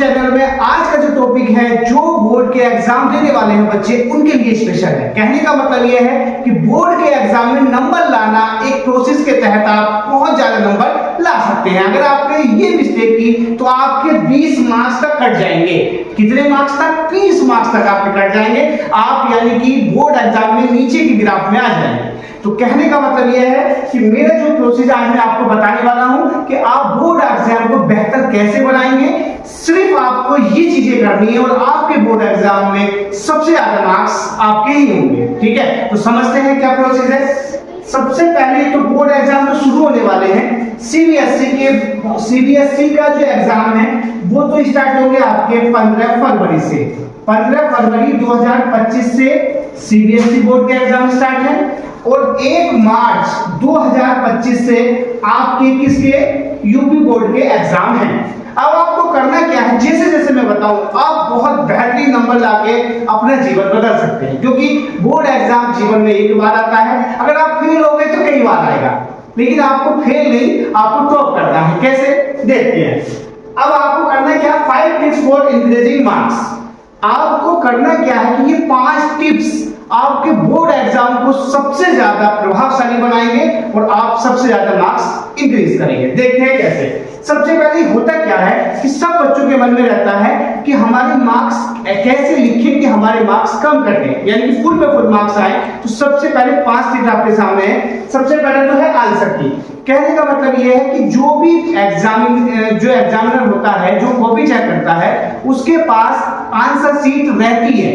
Channel में आज का जो टॉपिक है, जो बोर्ड के एग्जाम देने वाले हैं बच्चे, उनके लिए स्पेशल है। कहने का मतलब यह है कि बोर्ड के एग्जाम में नंबर लाना एक प्रोसेस के तहत आप बहुत ज्यादा नंबर ला सकते हैं। अगर आपने ये मिस्टेक की तो आपके 20 मार्क्स तक कट जाएंगे। कितने मार्क्स तक? 20 मार्क्स तक आपके कट जाएंगे। आप यानी कि बोर्ड एग्जाम में नीचे की ग्राफ में आ जाएंगे। तो कहने का मतलब यह है कि मेरा जो प्रोसेस आज मैं आपको बताने वाला हूं कि आप बोर्ड एग्जाम को बेहतर कैसे बनाएंगे। सिर्फ आपको ये चीजें करनी है और आपके बोर्ड एग्जाम में सबसे ज्यादा मार्क्स आपके ही होंगे। ठीक है, तो समझते हैं क्या प्रोसेस है। सबसे पहले तो बोर्ड एग्जाम तो शुरू होने वाले हैं। सीबीएसई का जो एग्जाम है वो तो स्टार्ट हो गया आपके 15 फरवरी से। 15 फरवरी 2025 से सीबीएसई बोर्ड के एग्जाम स्टार्ट है और 1 मार्च 2025 से आपके किसके? यूपी बोर्ड के एग्जाम हैं। अब आपको करना क्या है, जैसे जैसे मैं बताऊं आप बहुत बेहतरीन नंबर लाके अपना जीवन बदल सकते हैं, क्योंकि बोर्ड एग्जाम जीवन में एक बार आता है। अगर आप फेल हो गए तो कई बार आएगा, लेकिन आपको फेल नहीं, आपको टॉप करना है। कैसे? देखते हैं। अब आपको करना क्या? 5 टिप्स फॉर इंक्रीजिंग मार्क्स। आपको करना क्या है कि ये 5 टिप्स आपके बोर्ड एग्जाम को सबसे ज्यादा प्रभावशाली बनाएंगे और आप सबसे ज्यादा मार्क्स इंक्रीज करेंगे। देखते हैं कैसे। सबसे पहले होता क्या है कि सब बच्चों के मन में रहता है कि हमारे मार्क्स कैसे लिखें कि हमारे मार्क्स कम कटे, यानी कि फुल पे फुल मार्क्स आए। तो सबसे पहले 5 टिप्स आपके सामने है। सबसे पहले तो है आंसर की। कहने का मतलब यह है कि जो भी एग्जामिनर होता है, जो कॉपी चेक करता है, उसके पास आंसर शीट रहती है।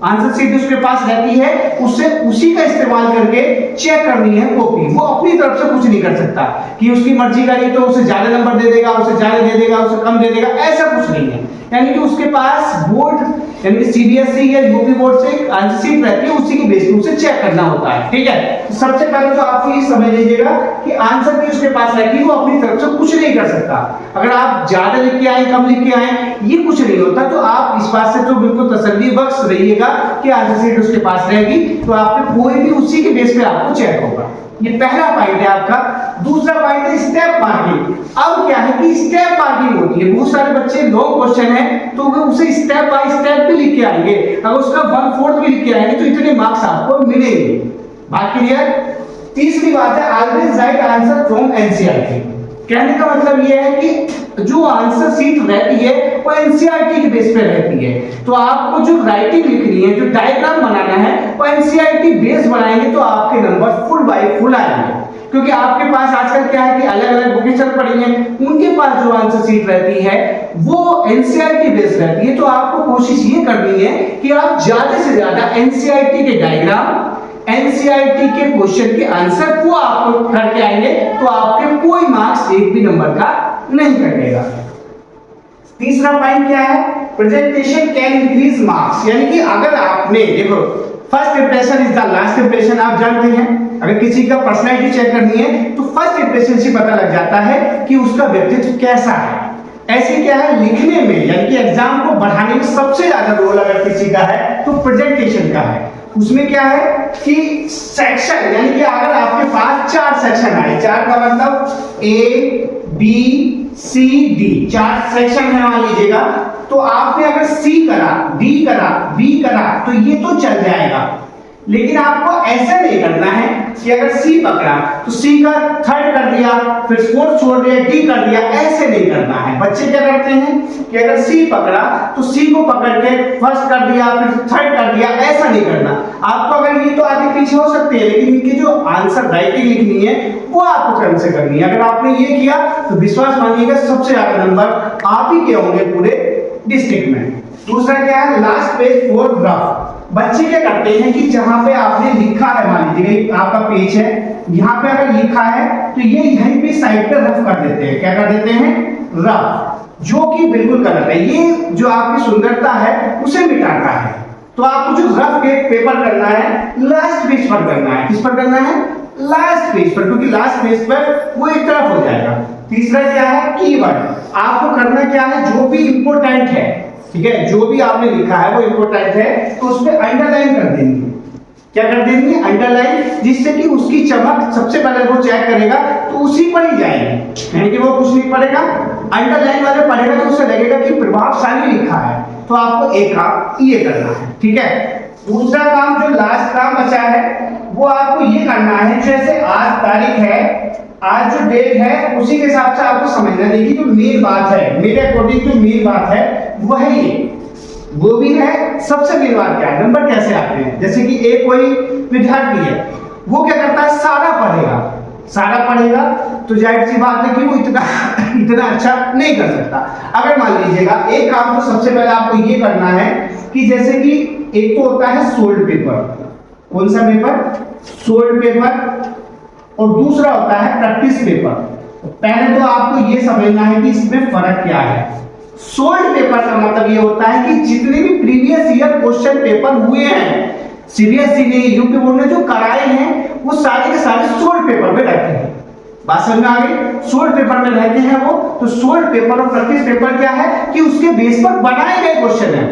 आंसर शीट उसके पास रहती है, उसे उसी का इस्तेमाल करके चेक करनी है कॉपी। वो अपनी तरफ से कुछ नहीं कर सकता कि उसकी मर्जी का, नहीं तो उसे ज्यादा नंबर दे देगा, उसे ज्यादा दे देगा, उसे कम दे देगा, ऐसा कुछ नहीं है। यानी कि उसके पास बोर्ड यानी कि सीबीएसई या यूपी बोर्ड से आंसर शीट रहती है, उसी की बेस पे उसे चेक करना होता है। ठीक है, तो सबसे पहले तो आपको ये समझ लीजिएगा कि आंसर की उसके पास रहती है, वो अपनी तरफ से कुछ नहीं कर सकता। अगर आप ज्यादा लिख के आए, कम लिख के आए, ये कुछ नहीं होता। तो आप इस बात से तो बिल्कुल तसल्ली बख्श रहिएगा कि आंसर शीट उसके पास रहेगी, तो आपके कोई भी उसी के बेस पे आपको चेक होगा। ये पहला पॉइंट है आपका। दूसरा पॉइंट है स्टेप मार्किंग। अब क्या है कि स्टेप मार्किंग होती है। बहुत सारे बच्चे लॉन्ग क्वेश्चन है तो वो उसे स्टेप बाय स्टेप भी लिख के आएंगे। अगर उसका 1/4 भी लिख के आएंगे तो इतने मार्क्स आपको मिलेंगे। बात क्लियर? तीसरी बात है always right answer from NCERT. कहने का मतलब यह है कि जो आंसर शीट रहती है वो एनसीईआरटी के बेस पे रहती है। तो आपको जो राइटिंग लिखनी है, जो डायग्राम बनाना है, वो एनसीईआरटी बेस बनाएंगे तो आपके नंबर फुल बाय फुल आएंगे। क्योंकि आपके पास आजकल क्या है कि अलग अलग बुकें चल पड़ी हैं, उनके पास जो आंसर शीट रहती है वो एनसीईआरटी बेस रहती है। तो आपको कोशिश ये करनी है कि आप ज्यादा से ज्यादा एनसीईआरटी के डायग्राम, एनसीईआरटी के क्वेश्चन के आंसर वो आप करके आएंगे तो आपके कोई मार्क्स एक भी नंबर का नहीं कटेगा। तीसरा पॉइंट क्या है? Presentation can increase marks. यानी कि अगर आपने देखो, first impression is the last impression, आप जानते हैं। अगर किसी का पर्सनैलिटी चेक करनी है तो फर्स्ट इंप्रेशन से पता लग जाता है कि उसका व्यक्तित्व कैसा है। ऐसे क्या है, लिखने में यानी कि एग्जाम को बढ़ाने में सबसे ज्यादा रोल अगर किसी का है तो प्रेजेंटेशन का है। उसमें क्या है कि सेक्शन, यानी कि अगर आपके पास 4 सेक्शन आए, 4 का मतलब A, B, C, D, 4 section है मान लीजिएगा, तो आपने अगर C करा, D करा, B करा तो ये तो चल जाएगा। लेकिन आपको ऐसा नहीं करना है कि अगर C पकड़ा तो C का 3rd कर दिया, फिर 4th छोड़ दिया, D कर दिया, ऐसे नहीं करना है। बच्चे क्या करते हैं कि अगर C पकड़ा तो C को पकड़ के 1st कर दिया, फिर 3rd कर दिया, ऐसा नहीं करना। आपको अगर ये तो आगे पीछे हो सकते हैं, लेकिन इनकी जो आंसर राइटिंग लिखनी है वो आपको क्रम से करनी है। अगर आपने ये किया तो विश्वास मानिएगा सबसे ज्यादा नंबर आप ही के होंगे पूरे डिस्ट्रिक्ट में। दूसरा क्या है? Last page for rough. बच्चे क्या करते हैं कि जहां पे आपने लिखा है, मान लीजिए आपका पेज है, यहाँ पे अगर लिखा है तो ये यहीं पे साइड पे रफ कर देते हैं। क्या कर देते हैं? रफ, जो कि बिल्कुल गलत है। ये जो आपकी सुंदरता है उसे मिटाता है। तो आपको जो रफ के पेपर करना है लास्ट पेज पर करना है। किस पर करना है? लास्ट पेज पर, क्योंकि लास्ट पेज पर वो एक तरफ हो जाएगा। तीसरा क्या है? कीवर्ड। आपको करना क्या है, जो भी इंपॉर्टेंट है, ठीक है, जो भी आपने लिखा है वो इंपॉर्टेंट है तो उस पर अंडरलाइन कर देंगे। क्या कर देंगे? अंडरलाइन, जिससे कि उसकी चमक सबसे पहले वो चेक करेगा तो उसी पर ही जाएगी, यानी कि वो कुछ नहीं पढ़ेगा, अंडरलाइन वाले पढ़ेगा तो उसे लगेगा कि प्रभावशाली लिखा है तो आपको एक काम ये करना है, ठीक है। दूसरा काम जो लास्ट काम बचा है वो आपको ये करना है, जैसे आज तारीख है, आज जो डेट है उसी के हिसाब से आपको समझना। देखिए जो मेन बात है, मेरे अकॉर्डिंग जो मेन बात है वो है ये, वो भी है सबसे मेन बात क्या है, नंबर कैसे आते हैं। जैसे कि एक कोई विद्यार्थी है, वो क्या करता है, सारा पढ़ेगा तो जाहिर सी बात है कि वो इतना अच्छा नहीं कर सकता। अगर मान लीजिएगा एक काम तो सबसे पहले आपको ये करना है कि जैसे कि एक तो होता है सोल्ड पेपर, कौन सा पेपर, सोल्ड पेपर, और दूसरा होता है प्रैक्टिस पेपर। पहले तो आपको ये समझना है कि इसमें फर्क क्या है। सोल्ड पेपर का मतलब ये होता है कि जितने भी प्रीवियस ईयर क्वेश्चन पेपर हुए हैं सीबीएसई ने, यूपी बोर्ड ने जो कराए हैं, वो सारे के सारे सोल्ड पेपर में रहते हैं। बात समझ में आ गई, सोल्ड पेपर में रहते हैं वो। तो सोल्ड पेपर और प्रैक्टिस पेपर क्या है कि उसके बेस पर बनाए गए क्वेश्चन है।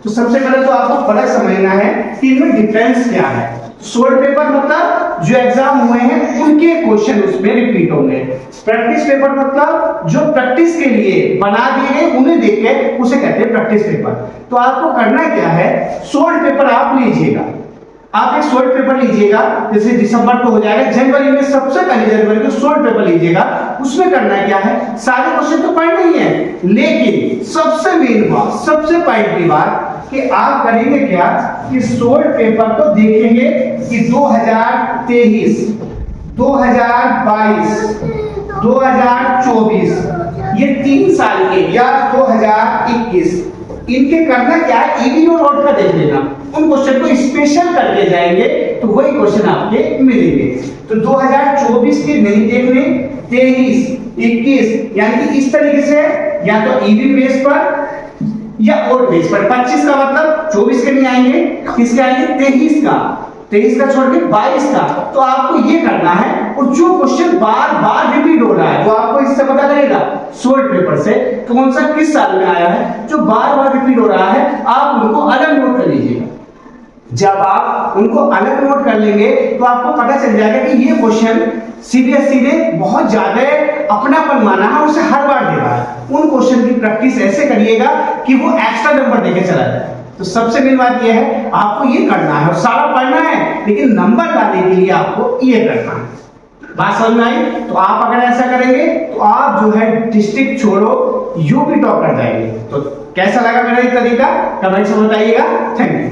तो सबसे पहले तो आपको फर्क समझना है कि इनमें डिफरेंस क्या है। सोल्ड पेपर मतलब जो एग्जाम हुए हैं उनके क्वेश्चन उसमें रिपीट होंगे। प्रैक्टिस पेपर मतलब जो प्रैक्टिस के लिए बना दिए गए उन्हें देख के उसे कहते हैं प्रैक्टिस पेपर। तो आपको करना क्या है, सोल्ड पेपर आप लीजिएगा, आप एक सोल्ड पेपर लीजिएगा, जैसे दिसंबर तो हो जाएगा, जनवरी में सबसे पहले जनवरी को सोल्ड पेपर लीजिएगा। उसमें करना क्या है, सारे क्वेश्चन तो पढ़ने ही है, लेकिन सबसे मेन बात, सबसे पॉइंट की बात कि आप करेंगे क्या कि सोल्ड पेपर को देखेंगे कि 2023, 2022, 2024 ये 3 साल के, या 2021, इनके करना क्या है, ईवीओ नोट का देख लेना। उन क्वेश्चन को स्पेशल करके जाएंगे तो वही क्वेश्चन आपके मिलेंगे। तो 2024 के नहीं देखने, 23, 21 यानी कि इस तरीके से या तो ईवी बेस पर या ओल्ड बेस पर। 25 का मतलब 24 के नहीं आएंगे, किसके आएंगे, 23 का छोड़ के 22 का। तो आपको ये करना है, और जो क्वेश्चन बार बार रिपीट हो रहा है वो आपको इससे पता लगेगा सोल्ड पेपर से कौन सा किस साल में आया है। जो बार बार रिपीट हो रहा है आप उनको अलग नोट कर लीजिएगा। जब आप उनको अलग नोट कर लेंगे तो आपको पता चल जाएगा कि ये क्वेश्चन सीबीएसई ने बहुत ज्यादा अपनापन माना है, उसे हर बार दे रहा है। उन क्वेश्चन की प्रैक्टिस ऐसे करिएगा कि वो एक्स्ट्रा नंबर देके चला जाए। तो सबसे मेन बात यह है, आपको ये करना है और सारा पढ़ना है, लेकिन नंबर लाने के लिए आपको ये करना है। बात समझ में आई? तो आप अगर ऐसा करेंगे तो आप जो है डिस्ट्रिक्ट छोड़ो यूपी टॉप कर जाएंगे। तो कैसा लगा मेरा ये तरीका, कमेंट में बताइएगा। Thank you.